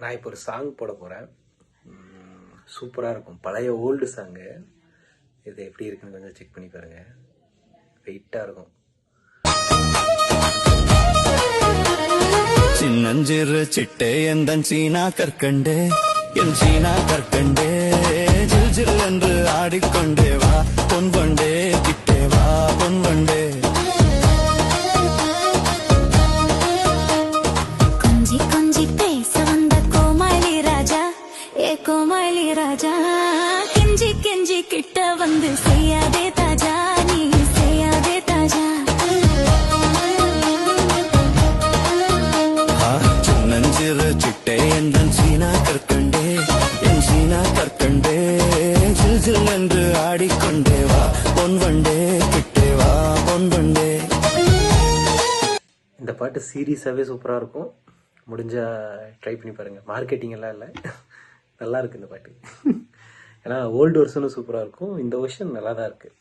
நான் இப்போ ஒரு சாங் போட போகிறேன். சூப்பராக இருக்கும். பழைய ஓல்டு சாங்கு. இது எப்படி இருக்குன்னு கொஞ்சம் செக் பண்ணி பாருங்கள். வெயிட்டாக இருக்கும். சின்னஞ்சிறு சிட்டே எந்தன் சீனா கற்கண்டே என் சீனா கற்கண்டே ஜில் ஜில் என்று ஆடிக்கொண்டே வா பொன் கொண்டே கிட்டே வா பொன் கொண்டே கொஞ்சி கொஞ்சி பேச வந்த கோமாளி ராஜா ஏ கோமாளி ராஜா கெஞ்சி கெஞ்சி கிட்ட வந்து செய்யாதே தாஜா நீ செய்யாதே தாஜா சின்னஞ்சிறு சிட்டே எந்தன் சீனா கற்கண்டே என் சீனா கற்கண்டே ஜில் ஜில் என்று ஆடிக்கொண்டே வா பொன் கொண்டே கிட்டே வா பொன் கொண்டே. இந்த பாட்டு சீரியஸாகவே சூப்பராக இருக்கும். முடிஞ்சால் ட்ரை பண்ணி பாருங்கள். மார்க்கெட்டிங் எல்லாம் இல்லை, நல்லா இருக்குது இந்த பாட்டு. ஏன்னா ஓல்டு வெர்ஷனும் சூப்பராக இருக்கும், இந்த வெர்ஷன் நல்லா தான் இருக்குது.